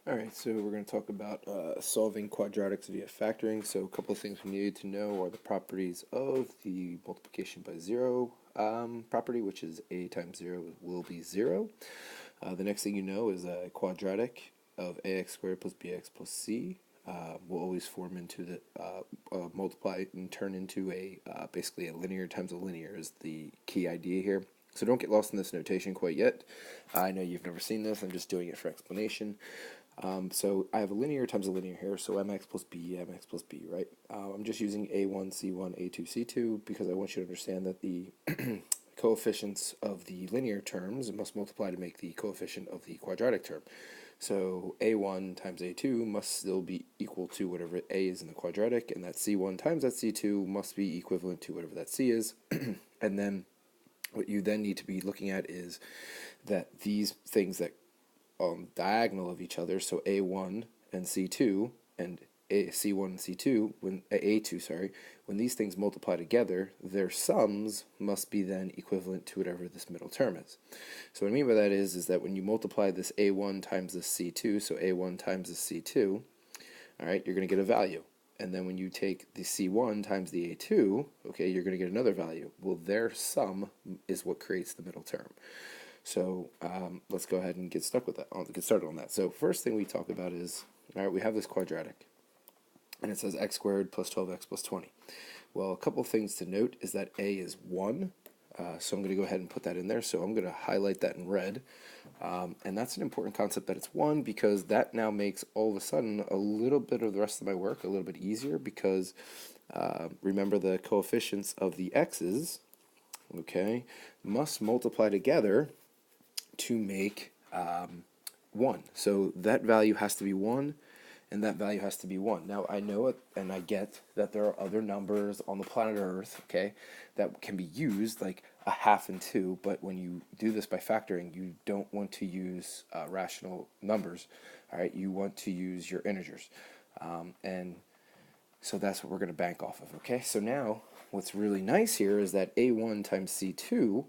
Alright, so we're going to talk about solving quadratics via factoring. So a couple of things we need to know are the properties of the multiplication by zero property, which is a times zero will be zero. The next thing you know is a quadratic of ax squared plus bx plus c will always form into the multiply and turn into a basically a linear times a linear is the key idea here. So don't get lost in this notation quite yet. I know you've never seen this. I'm just doing it for explanation. So I have a linear times a linear here, so mx plus b, right? I'm just using a1, c1, a2, c2 because I want you to understand that the coefficients of the linear terms must multiply to make the coefficient of the quadratic term. So a1 times a2 must still be equal to whatever a is in the quadratic, and that c1 times that c2 must be equivalent to whatever that c is. And then what you then need to be looking at is that these things that diagonal of each other, so A1 and C2 and C1 and C2, when A2, sorry, when these things multiply together, their sums must be then equivalent to whatever this middle term is. So what I mean by that is that when you multiply this A1 times this C2, so A1 times this C2, all right, you're going to get a value. And then when you take the C1 times the A2, okay, you're going to get another value. Well, their sum is what creates the middle term. So let's go ahead and get stuck with that. Get started on that. So first thing we talk about is, all right, we have this quadratic, and it says x squared plus 12x plus 20. Well, a couple things to note is that a is 1, so I'm going to go ahead and put that in there. So I'm going to highlight that in red, and that's an important concept that it's 1 because that now makes all of a sudden a little bit of the rest of my work a little bit easier because remember the coefficients of the x's, okay, must multiply together to make 1. So that value has to be 1, and that value has to be 1. Now, I know it, and I get that there are other numbers on the planet Earth, okay, that can be used, like a half and 2, but when you do this by factoring, you don't want to use rational numbers, all right? You want to use your integers. And so that's what we're going to bank off of, okay? So now, what's really nice here is that A1 times C2,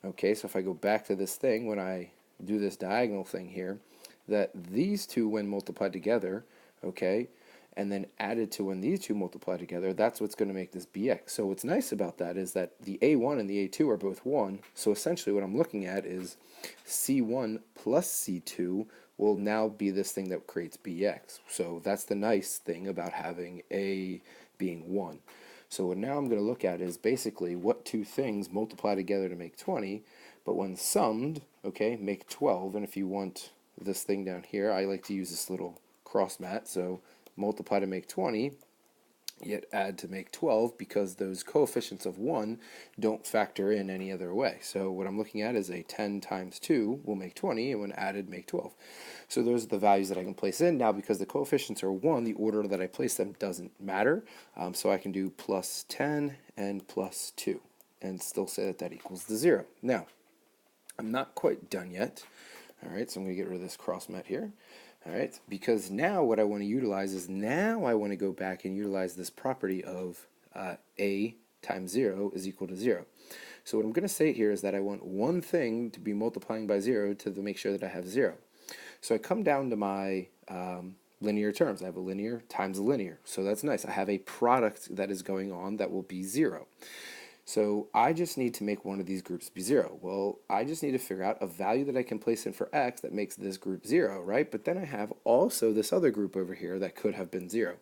okay, so if I go back to this thing, when I do this diagonal thing here, that these two, when multiplied together, okay, and then added to when these two multiply together, that's what's going to make this bx. So what's nice about that is that the a1 and the a2 are both 1, so essentially what I'm looking at is c1 plus c2 will now be this thing that creates bx. So that's the nice thing about having a being 1. So what now I'm going to look at is basically what two things multiply together to make 20, but when summed, okay, make 12. And if you want this thing down here, I like to use this little cross mat, so multiply to make 20, yet add to make 12 because those coefficients of 1 don't factor in any other way. So what I'm looking at is a 10 times 2 will make 20, and when added, make 12. So those are the values that I can place in. Now, because the coefficients are 1, the order that I place them doesn't matter. So I can do plus 10 and plus 2 and still say that that equals the 0. Now, I'm not quite done yet. All right, so I'm going to get rid of this cross mat here. All right, because now what I want to utilize is now I want to go back and utilize this property of a times 0 is equal to 0. So what I'm going to say here is that I want one thing to be multiplying by 0 to make sure that I have 0. So I come down to my linear terms. I have a linear times a linear. So that's nice. I have a product that is going on that will be 0. So I just need to make one of these groups be 0. Well, I just need to figure out a value that I can place in for x that makes this group 0, right? But then I have also this other group over here that could have been 0.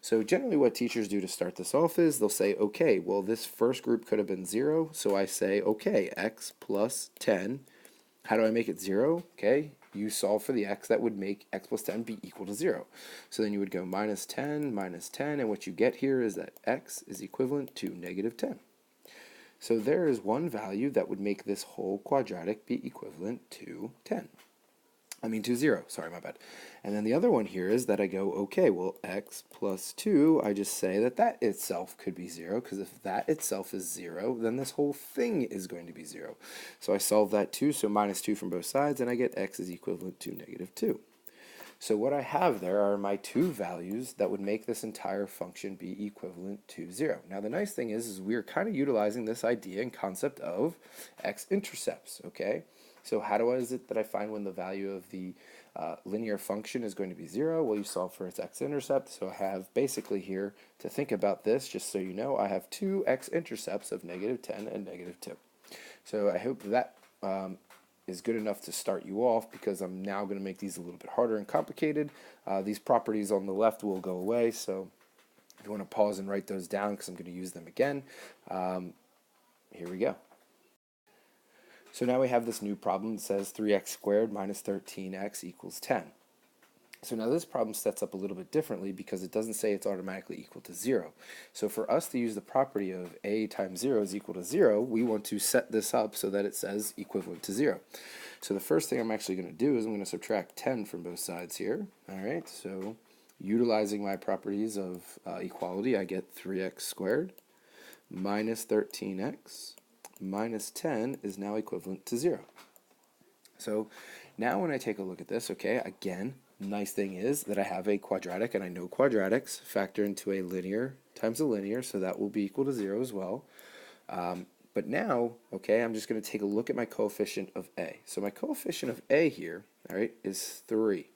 So generally what teachers do to start this off is they'll say, okay, well this first group could have been 0, so I say, okay, x plus 10. How do I make it 0? Okay, you solve for the x that would make x plus 10 be equal to 0. So then you would go minus 10, and what you get here is that x is equivalent to negative 10. So there is one value that would make this whole quadratic be equivalent to 10. I mean to 0, sorry, my bad. And then the other one here is that I go, okay, well, x plus 2, I just say that that itself could be 0, because if that itself is 0, then this whole thing is going to be 0. So I solve that too, so minus 2 from both sides, and I get x is equivalent to negative 2. So what I have there are my two values that would make this entire function be equivalent to 0. Now the nice thing is we're kind of utilizing this idea and concept of x-intercepts, okay? So how is it that I find when the value of the linear function is going to be 0. Well, you solve for its x-intercept, so I have basically here, to think about this, just so you know, I have two x-intercepts of -10 and -2. So I hope that is good enough to start you off, because I'm now going to make these a little bit harder and complicated. These properties on the left will go away, so if you want to pause and write those down, because I'm going to use them again, here we go. So now we have this new problem that says 3x squared minus 13x equals 10. So now this problem sets up a little bit differently, because it doesn't say it's automatically equal to 0. So for us to use the property of a times 0 is equal to 0, we want to set this up so that it says equivalent to 0. So the first thing I'm actually going to do is I'm going to subtract 10 from both sides here. All right, so utilizing my properties of equality, I get 3x squared minus 13x minus 10 is now equivalent to 0. So now when I take a look at this, okay, again, nice thing is that I have a quadratic, and I know quadratics factor into a linear times a linear, so that will be equal to 0 as well. But now, okay, I'm just going to take a look at my coefficient of a. So my coefficient of a here, all right, is 3.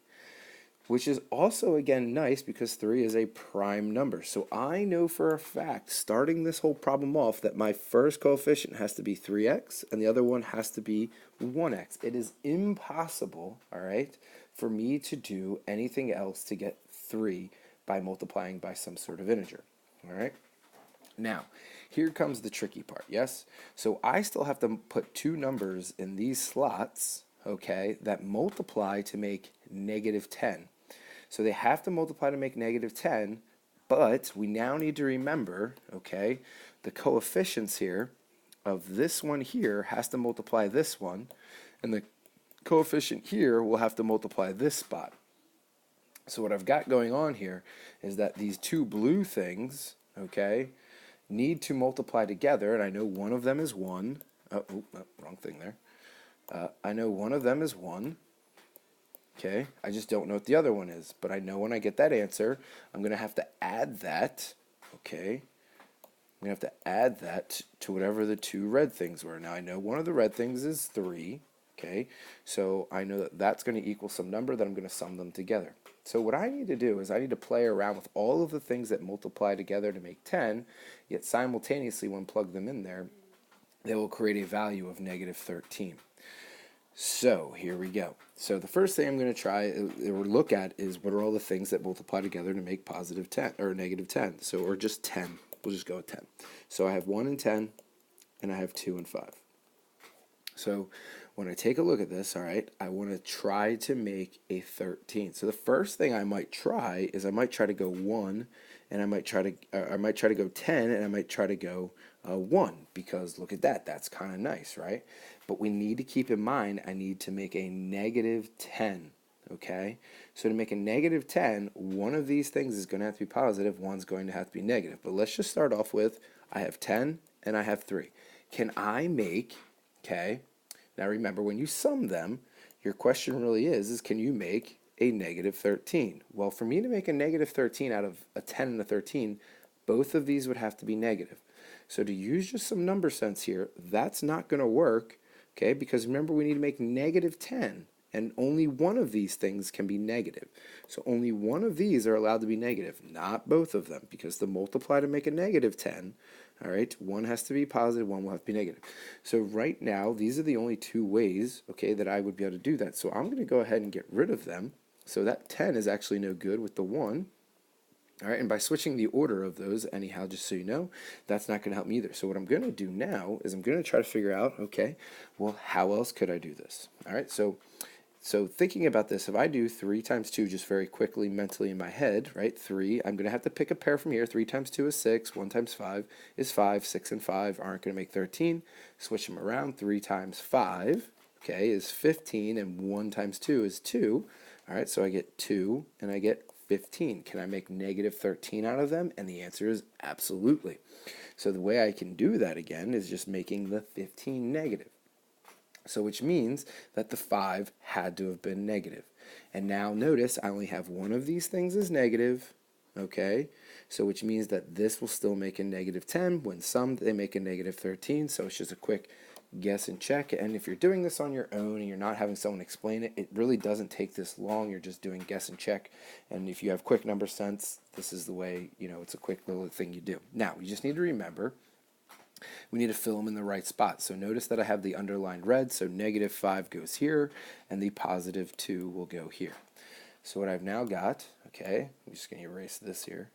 Which is also, again, nice, because 3 is a prime number. So I know for a fact, starting this whole problem off, that my first coefficient has to be 3x, and the other one has to be 1x. It is impossible, all right, for me to do anything else to get 3 by multiplying by some sort of integer, all right? Now, here comes the tricky part, yes? So I still have to put two numbers in these slots, okay, that multiply to make -10. So they have to multiply to make -10, but we now need to remember, okay, the coefficients here of this one here has to multiply this one, and the coefficient here will have to multiply this spot. So what I've got going on here is that these two blue things, okay, need to multiply together, and I know one of them is 1. Wrong thing there. I know one of them is 1. Okay, I just don't know what the other one is, but I know when I get that answer, I'm going to have to add that, okay? I'm going to have to add that to whatever the two red things were. Now, I know one of the red things is 3, okay? So I know that that's going to equal some number that I'm going to sum them together. So what I need to do is I need to play around with all of the things that multiply together to make 10, yet simultaneously, when plug them in there, they will create a value of -13. So here we go. So the first thing I'm going to try or look at is what are all the things that multiply together to make +10 or -10. So, or just 10. We'll just go with 10. So I have 1 and 10, and I have 2 and 5. So when I take a look at this, all right, I want to try to make a 13. So the first thing I might try is I might try to go 1, and I might try to go 10, and I might try to go 1, because look at that, that's kind of nice, right? But we need to keep in mind I need to make a -10, okay? So to make a -10, one of these things is going to have to be positive, one's going to have to be negative. But let's just start off with, I have 10 and I have 3. Can I make, okay, now remember when you sum them, your question really is can you make a -13? Well, for me to make a -13 out of a 10 and a 13, both of these would have to be negative. So to use just some number sense here, that's not going to work, okay, because remember we need to make -10, and only one of these things can be negative. So only one of these are allowed to be negative, not both of them, because to multiply to make a -10, all right, one has to be positive, one will have to be negative. So right now, these are the only two ways, okay, that I would be able to do that. So I'm going to go ahead and get rid of them. So that 10 is actually no good with the 1. All right, and by switching the order of those, anyhow, just so you know, that's not going to help me either. So what I'm going to do now is I'm going to try to figure out, okay, well, how else could I do this? All right, so thinking about this, if I do 3 times 2 just very quickly mentally in my head, right, 3, I'm going to have to pick a pair from here. 3 times 2 is 6, 1 times 5 is 5, 6 and 5 aren't going to make 13. Switch them around, 3 times 5, okay, is 15, and 1 times 2 is 2. All right, so I get 2, and I get 15. Can I make -13 out of them? And the answer is absolutely. So the way I can do that again is just making the 15 negative. So which means that the 5 had to have been negative. And now notice I only have one of these things as negative, okay? So which means that this will still make a -10. When summed, they make a -13. So it's just a quick guess and check. And if you're doing this on your own and you're not having someone explain it, it really doesn't take this long. You're just doing guess and check. And if you have quick number sense, this is the way, it's a quick little thing you do. Now, you just need to remember, we need to fill them in the right spot. So notice that I have the underlined red, so -5 goes here, and the +2 will go here. So what I've now got, okay, I'm just going to erase this here.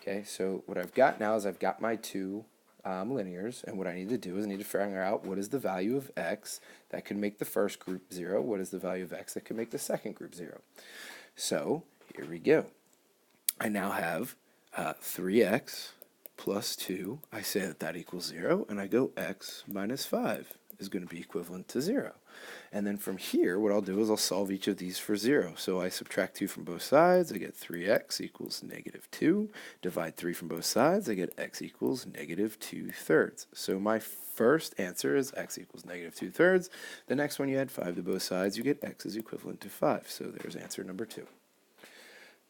Okay, so what I've got now is I've got my two linears, and what I need to do is I need to figure out what is the value of x that could make the first group 0, what is the value of x that could make the second group 0. So here we go. I now have 3x plus 2, I say that equals 0, and I go x minus 5 is going to be equivalent to 0. And then from here, what I'll do is I'll solve each of these for 0. So I subtract 2 from both sides, I get 3x equals -2. Divide 3 from both sides, I get x equals -2/3. So my first answer is x equals -2/3. The next one, you add 5 to both sides, you get x is equivalent to 5. So there's answer number 2.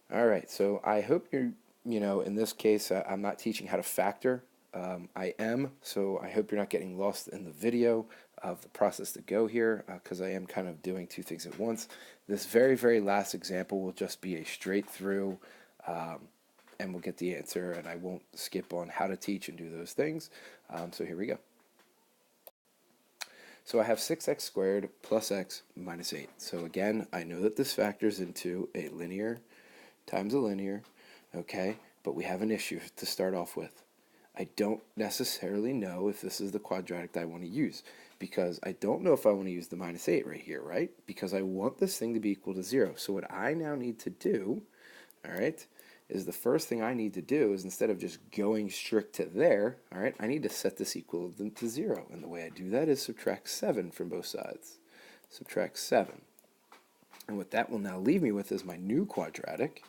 All right, so I hope you're, in this case, I'm not teaching how to factor. I am, so I hope you're not getting lost in the video of the process to go here, because I am kind of doing two things at once. This very, very last example will just be a straight through, and we'll get the answer, and I won't skip on how to teach and do those things. So here we go. So I have 6x squared plus x minus 8. So again, I know that this factors into a linear times a linear, okay, but we have an issue to start off with. I don't necessarily know if this is the quadratic that I want to use, because I don't know if I want to use the -8 right here, right? Because I want this thing to be equal to 0. So what I now need to do, all right, is the first thing I need to do is, instead of just going strict to there, all right, I need to set this equivalent to 0. And the way I do that is subtract 7 from both sides. Subtract 7. And what that will now leave me with is my new quadratic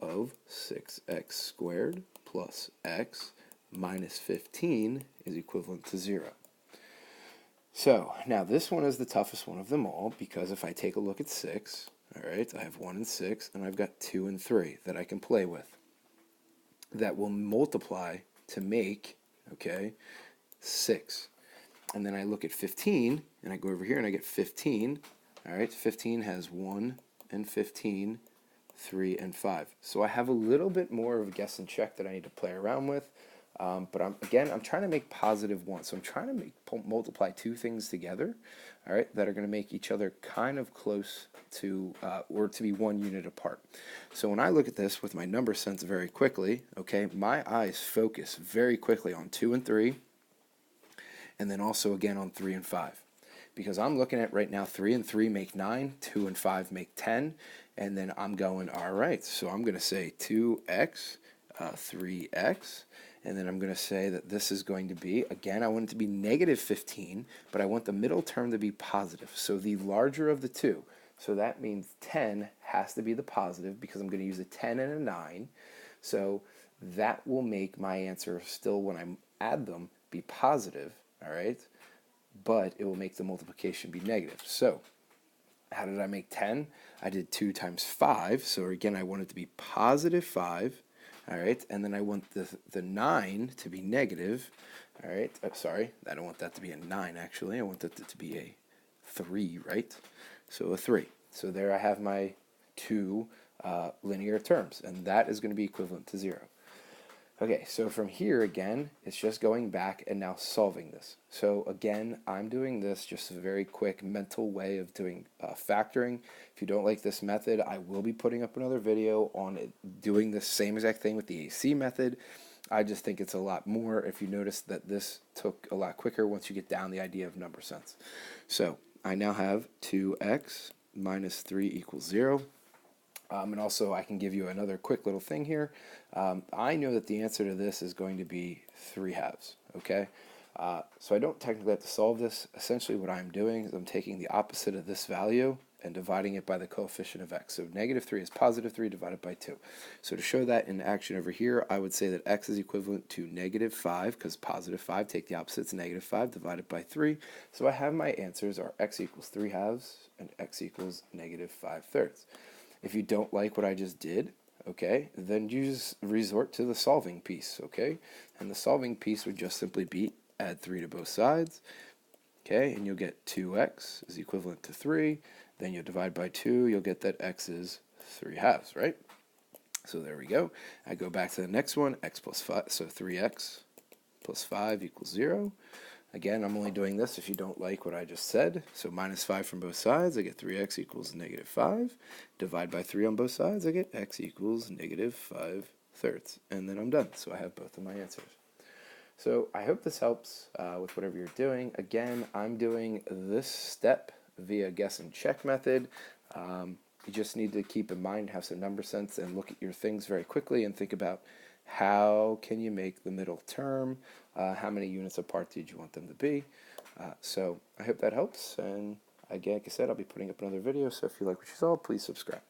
of 6x squared plus x minus 15 is equivalent to 0. So now this one is the toughest one of them all, because if I take a look at 6, all right, I have 1 and 6, and I've got 2 and 3 that I can play with. That will multiply to make, okay, 6. And then I look at 15, and I go over here and I get 15. All right, 15 has 1 and 15, 3 and 5. So I have a little bit more of a guess and check that I need to play around with. But I'm trying to make positive 1. So I'm trying to multiply two things together, all right, that are going to make each other kind of close to, or to be 1 unit apart. So when I look at this with my number sense very quickly, okay, my eyes focus very quickly on 2 and 3, and then also again on 3 and 5. Because I'm looking at right now 3 and 3 make 9, 2 and 5 make 10, and then I'm going, all right, so I'm going to say 2x, 3x, and then I'm going to say that this is going to be, again, I want it to be -15, but I want the middle term to be positive. So the larger of the two. So that means 10 has to be the positive, because I'm going to use a 10 and a 9. So that will make my answer still, when I add them, be positive, all right? But it will make the multiplication be negative. So how did I make 10? I did 2 times 5. So again, I want it to be positive 5. All right, and then I want the 9 to be negative. All right, sorry, I don't want that to be a 9, actually. I want that to be a 3, right? So a 3. So there I have my two linear terms, and that is going to be equivalent to 0. Okay, so from here, again, it's just going back and now solving this. So again, I'm doing this just a very quick mental way of doing factoring. If you don't like this method, I will be putting up another video on it, doing the same exact thing with the AC method. I just think it's a lot more, if you notice that this took a lot quicker once you get down the idea of number sense. So I now have 2x minus 3 equals 0. And also, I can give you another quick little thing here. I know that the answer to this is going to be 3/2, okay? So I don't technically have to solve this. Essentially, what I'm doing is I'm taking the opposite of this value and dividing it by the coefficient of x. So -3 is +3 divided by 2. So to show that in action over here, I would say that x is equivalent to -5, because +5, take the opposite, it's -5 divided by 3. So I have my answers are x equals 3/2 and x equals -5/3. If you don't like what I just did, okay, then you just resort to the solving piece, okay? And the solving piece would just simply be add 3 to both sides. Okay, and you'll get 2x is equivalent to 3. Then you'll divide by 2, you'll get that x is 3/2, right? So there we go. I go back to the next one, x plus 5, so 3x plus 5 equals 0. Again, I'm only doing this if you don't like what I just said. So minus 5 from both sides, I get 3x equals negative 5. Divide by 3 on both sides, I get x equals negative 5/3. And then I'm done. So I have both of my answers. So I hope this helps with whatever you're doing. Again, I'm doing this step via guess and check method. You just need to keep in mind, have some number sense, and look at your things very quickly and think about how can you make the middle term, how many units apart did you want them to be. So I hope that helps, and again, like I said, I'll be putting up another video, so if you like what you saw, please subscribe.